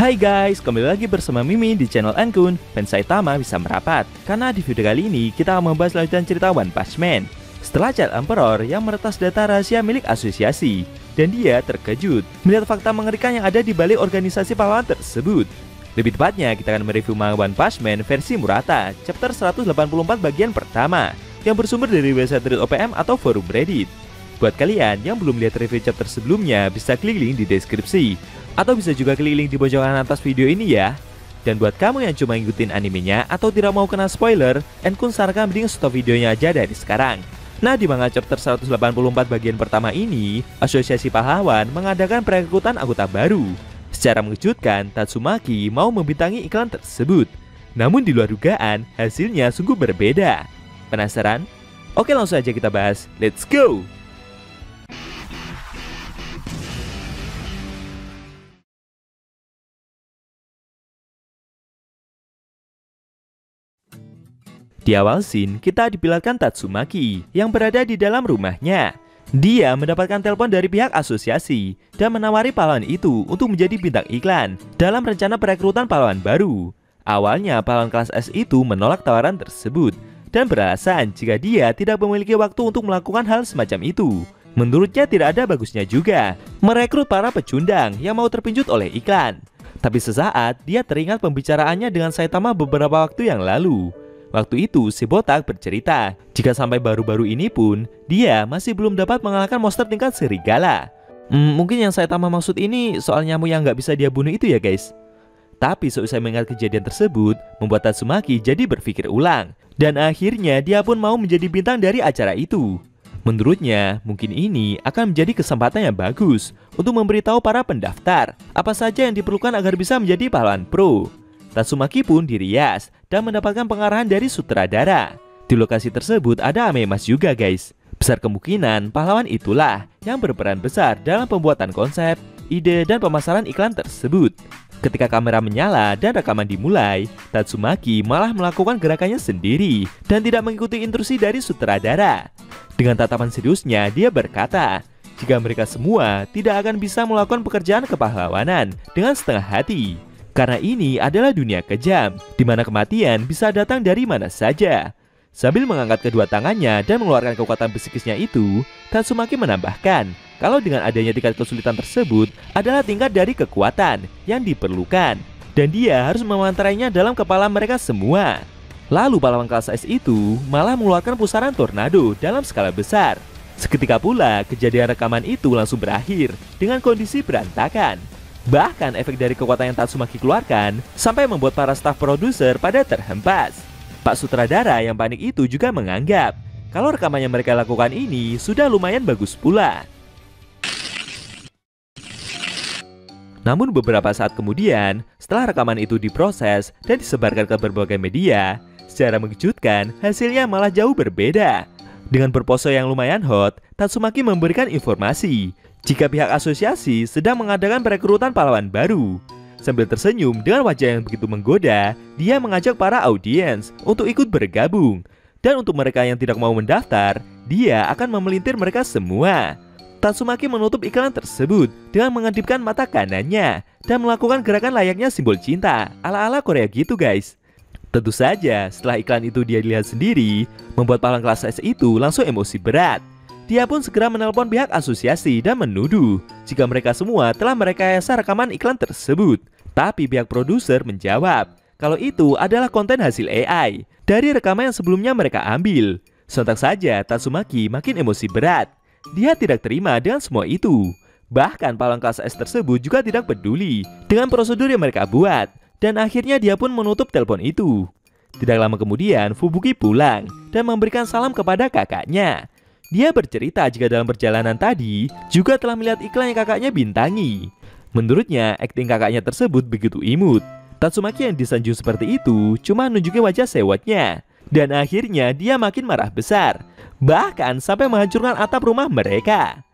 Hai guys, kembali lagi bersama Mimi di channel Ankun. Fans Saitama bisa merapat karena di video kali ini kita akan membahas lanjutan cerita One Punch Man. Setelah Child Emperor yang meretas data rahasia milik asosiasi, dan dia terkejut melihat fakta mengerikan yang ada di balik organisasi pahlawan tersebut. Lebih tepatnya, kita akan mereview manga One Punch Man versi Murata, chapter 184 bagian pertama, yang bersumber dari website Reddit OPM atau forum Reddit. Buat kalian yang belum lihat review chapter sebelumnya, bisa klik link di deskripsi, atau bisa juga klik link di pojok kanan atas video ini ya. Dan buat kamu yang cuma ngikutin animenya atau tidak mau kena spoiler, Ankun sarankan mending stop videonya aja dari sekarang. Nah, di manga chapter 184 bagian pertama ini, Asosiasi Pahlawan mengadakan perekrutan anggota baru. Secara mengejutkan, Tatsumaki mau membintangi iklan tersebut. Namun di luar dugaan, hasilnya sungguh berbeda. Penasaran? Oke, langsung aja kita bahas. Let's go! Di awal scene, kita diperlihatkan Tatsumaki yang berada di dalam rumahnya. Dia mendapatkan telepon dari pihak asosiasi dan menawari pahlawan itu untuk menjadi bintang iklan dalam rencana perekrutan pahlawan baru. Awalnya, pahlawan kelas S itu menolak tawaran tersebut dan beralasan jika dia tidak memiliki waktu untuk melakukan hal semacam itu. Menurutnya tidak ada bagusnya juga merekrut para pecundang yang mau terpincut oleh iklan. Tapi sesaat, dia teringat pembicaraannya dengan Saitama beberapa waktu yang lalu. Waktu itu, si botak bercerita jika sampai baru-baru ini pun dia masih belum dapat mengalahkan monster tingkat serigala. Mungkin yang Saitama maksud ini soal nyamuk yang nggak bisa dia bunuh itu ya guys. Tapi seusai mengingat kejadian tersebut, membuat Tatsumaki jadi berpikir ulang. Dan akhirnya dia pun mau menjadi bintang dari acara itu. Menurutnya, mungkin ini akan menjadi kesempatan yang bagus untuk memberitahu para pendaftar apa saja yang diperlukan agar bisa menjadi pahlawan pro. Tatsumaki pun dirias dan mendapatkan pengarahan dari sutradara. Di lokasi tersebut ada Amemas juga guys. Besar kemungkinan pahlawan itulah yang berperan besar dalam pembuatan konsep, ide, dan pemasaran iklan tersebut. Ketika kamera menyala dan rekaman dimulai, Tatsumaki malah melakukan gerakannya sendiri dan tidak mengikuti instruksi dari sutradara. Dengan tatapan seriusnya, dia berkata, jika mereka semua tidak akan bisa melakukan pekerjaan kepahlawanan dengan setengah hati. Karena ini adalah dunia kejam, di mana kematian bisa datang dari mana saja. Sambil mengangkat kedua tangannya dan mengeluarkan kekuatan psikisnya itu, Tatsumaki menambahkan kalau dengan adanya tingkat kesulitan tersebut adalah tingkat dari kekuatan yang diperlukan, dan dia harus memantrainya dalam kepala mereka semua. Lalu pahlawan kelas S itu malah mengeluarkan pusaran tornado dalam skala besar. Seketika pula kejadian rekaman itu langsung berakhir dengan kondisi berantakan. Bahkan efek dari kekuatan yang Tatsumaki keluarkan sampai membuat para staf produser pada terhempas. Pak sutradara yang panik itu juga menganggap kalau rekaman yang mereka lakukan ini sudah lumayan bagus pula. Namun beberapa saat kemudian, setelah rekaman itu diproses dan disebarkan ke berbagai media, secara mengejutkan hasilnya malah jauh berbeda. Dengan berpose yang lumayan hot, Tatsumaki memberikan informasi jika pihak asosiasi sedang mengadakan perekrutan pahlawan baru. Sambil tersenyum dengan wajah yang begitu menggoda, dia mengajak para audiens untuk ikut bergabung. Dan untuk mereka yang tidak mau mendaftar, dia akan memelintir mereka semua. Tatsumaki menutup iklan tersebut dengan mengedipkan mata kanannya dan melakukan gerakan layaknya simbol cinta ala-ala Korea gitu guys. Tentu saja setelah iklan itu dia lihat sendiri, membuat pahlawan kelas S itu langsung emosi berat. Dia pun segera menelpon pihak asosiasi dan menuduh jika mereka semua telah merekayasa rekaman iklan tersebut. Tapi pihak produser menjawab kalau itu adalah konten hasil AI dari rekaman yang sebelumnya mereka ambil. Sontak saja Tatsumaki makin emosi berat. Dia tidak terima dengan semua itu. Bahkan pahlawan kelas S tersebut juga tidak peduli dengan prosedur yang mereka buat. Dan akhirnya dia pun menutup telepon itu. Tidak lama kemudian Fubuki pulang dan memberikan salam kepada kakaknya. Dia bercerita jika dalam perjalanan tadi juga telah melihat iklan yang kakaknya bintangi. Menurutnya, akting kakaknya tersebut begitu imut. Tatsumaki yang disanjung seperti itu cuma nunjukin wajah sewotnya. Dan akhirnya dia makin marah besar, bahkan sampai menghancurkan atap rumah mereka.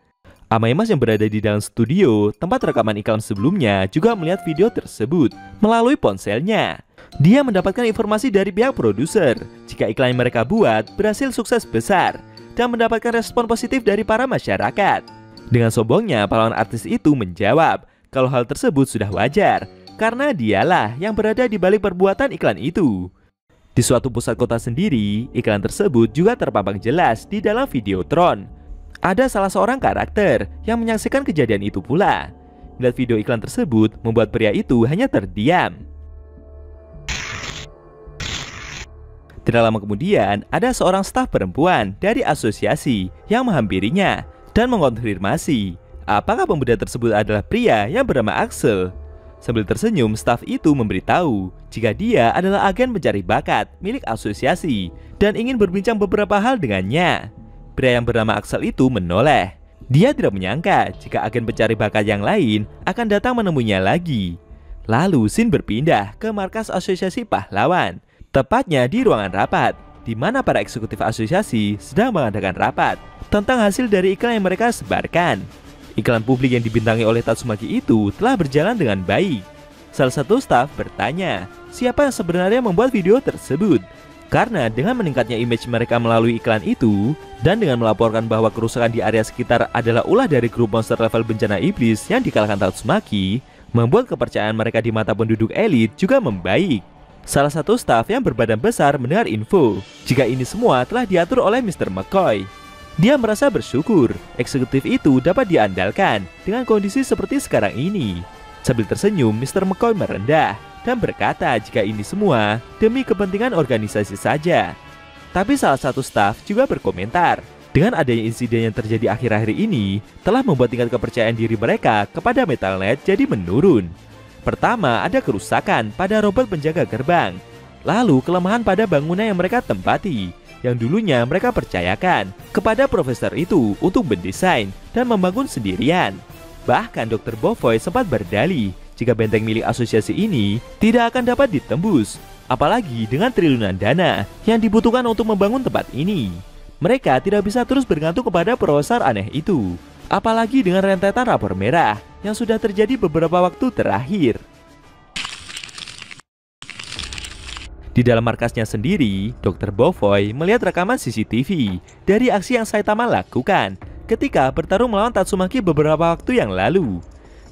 Amemas yang berada di dalam studio tempat rekaman iklan sebelumnya juga melihat video tersebut melalui ponselnya. Dia mendapatkan informasi dari pihak produser jika iklan yang mereka buat berhasil sukses besar dan mendapatkan respon positif dari para masyarakat. Dengan sombongnya, pahlawan artis itu menjawab kalau hal tersebut sudah wajar karena dialah yang berada di balik perbuatan iklan itu. Di suatu pusat kota sendiri, iklan tersebut juga terpampang jelas di dalam Videotron. Ada salah seorang karakter yang menyaksikan kejadian itu pula. Melihat video iklan tersebut membuat pria itu hanya terdiam. Tidak lama kemudian, ada seorang staf perempuan dari asosiasi yang menghampirinya dan mengonfirmasi apakah pemuda tersebut adalah pria yang bernama Axel. Sambil tersenyum, staf itu memberitahu jika dia adalah agen pencari bakat milik asosiasi dan ingin berbincang beberapa hal dengannya. Pria yang bernama Axel itu menoleh. Dia tidak menyangka jika agen pencari bakat yang lain akan datang menemuinya lagi. Lalu scene berpindah ke markas asosiasi pahlawan, tepatnya di ruangan rapat, di mana para eksekutif asosiasi sedang mengadakan rapat tentang hasil dari iklan yang mereka sebarkan. Iklan publik yang dibintangi oleh Tatsumaki itu telah berjalan dengan baik. Salah satu staf bertanya, siapa yang sebenarnya membuat video tersebut? Karena dengan meningkatnya image mereka melalui iklan itu, dan dengan melaporkan bahwa kerusakan di area sekitar adalah ulah dari grup monster level bencana iblis yang dikalahkan Tatsumaki, membuat kepercayaan mereka di mata penduduk elit juga membaik. Salah satu staf yang berbadan besar mendengar info jika ini semua telah diatur oleh Mr. McCoy. Dia merasa bersyukur eksekutif itu dapat diandalkan dengan kondisi seperti sekarang ini. Sambil tersenyum, Mr. McCoy merendah dan berkata jika ini semua demi kepentingan organisasi saja. Tapi salah satu staf juga berkomentar, dengan adanya insiden yang terjadi akhir-akhir ini telah membuat tingkat kepercayaan diri mereka kepada Metal.net jadi menurun. Pertama, ada kerusakan pada robot penjaga gerbang. Lalu kelemahan pada bangunan yang mereka tempati, yang dulunya mereka percayakan kepada profesor itu untuk mendesain dan membangun sendirian. Bahkan Dr. Bofoy sempat berdalih jika benteng milik asosiasi ini tidak akan dapat ditembus, apalagi dengan triliunan dana yang dibutuhkan untuk membangun tempat ini. Mereka tidak bisa terus bergantung kepada profesor aneh itu, apalagi dengan rentetan rapor merah yang sudah terjadi beberapa waktu terakhir. Di dalam markasnya sendiri, Dr. Bofoy melihat rekaman CCTV dari aksi yang Saitama lakukan ketika bertarung melawan Tatsumaki beberapa waktu yang lalu.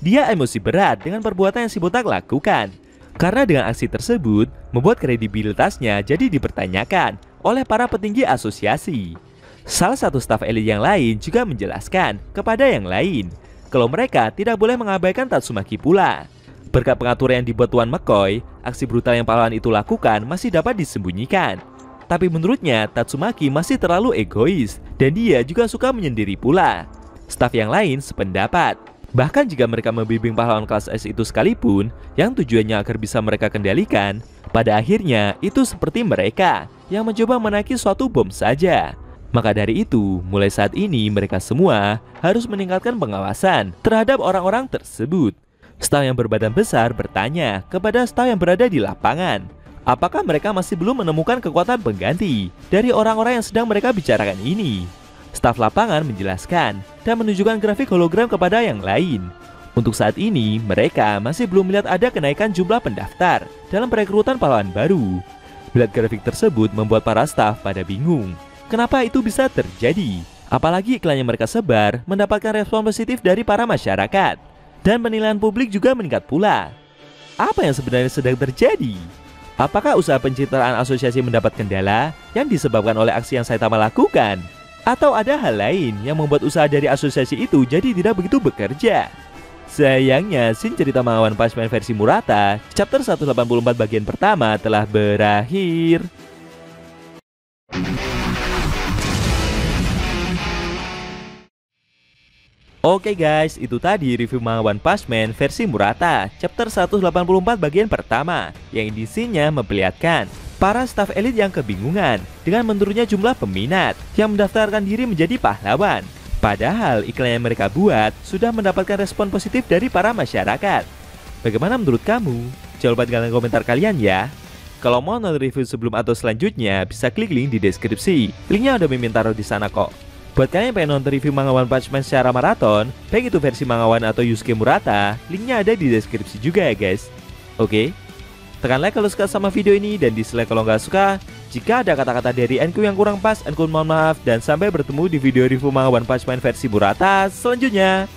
Dia emosi berat dengan perbuatan yang si botak lakukan, karena dengan aksi tersebut membuat kredibilitasnya jadi dipertanyakan oleh para petinggi asosiasi. Salah satu staf elit yang lain juga menjelaskan kepada yang lain kalau mereka tidak boleh mengabaikan Tatsumaki pula. Berkat pengaturan yang dibuat Tuan McCoy, aksi brutal yang pahlawan itu lakukan masih dapat disembunyikan. Tapi menurutnya, Tatsumaki masih terlalu egois dan dia juga suka menyendiri pula. Staf yang lain sependapat. Bahkan jika mereka membimbing pahlawan kelas S itu sekalipun, yang tujuannya agar bisa mereka kendalikan, pada akhirnya itu seperti mereka yang mencoba menaiki suatu bom saja. Maka dari itu, mulai saat ini mereka semua harus meningkatkan pengawasan terhadap orang-orang tersebut. Staf yang berbadan besar bertanya kepada staf yang berada di lapangan, apakah mereka masih belum menemukan kekuatan pengganti dari orang-orang yang sedang mereka bicarakan ini. Staf lapangan menjelaskan dan menunjukkan grafik hologram kepada yang lain. Untuk saat ini, mereka masih belum melihat ada kenaikan jumlah pendaftar dalam perekrutan pahlawan baru. Melihat grafik tersebut membuat para staf pada bingung. Kenapa itu bisa terjadi? Apalagi iklan yang mereka sebar mendapatkan respon positif dari para masyarakat. Dan penilaian publik juga meningkat pula. Apa yang sebenarnya sedang terjadi? Apakah usaha pencitraan asosiasi mendapat kendala yang disebabkan oleh aksi yang Saitama lakukan? Atau ada hal lain yang membuat usaha dari asosiasi itu jadi tidak begitu bekerja? Sayangnya, scene cerita manga One Punch Man versi Murata, chapter 184 bagian pertama telah berakhir. Oke guys, itu tadi review manga One Punch Man versi Murata, chapter 184 bagian pertama, yang isinya memperlihatkan para staf elit yang kebingungan dengan menurunnya jumlah peminat yang mendaftarkan diri menjadi pahlawan. Padahal iklan yang mereka buat sudah mendapatkan respon positif dari para masyarakat. Bagaimana menurut kamu? Jangan lupa tinggalkan komentar kalian ya. Kalau mau nonton review sebelum atau selanjutnya, bisa klik link di deskripsi. Linknya udah mimin taruh di sana kok. Buat kalian yang pengen nonton review manga One Punch Man secara maraton, baik itu versi manga One atau Yusuke Murata, linknya ada di deskripsi juga ya guys. Oke? Tekan like kalau suka sama video ini dan dislike kalau nggak suka. Jika ada kata-kata dari Enku yang kurang pas, Enku mohon maaf, dan sampai bertemu di video review manga One Punch Man versi Murata selanjutnya.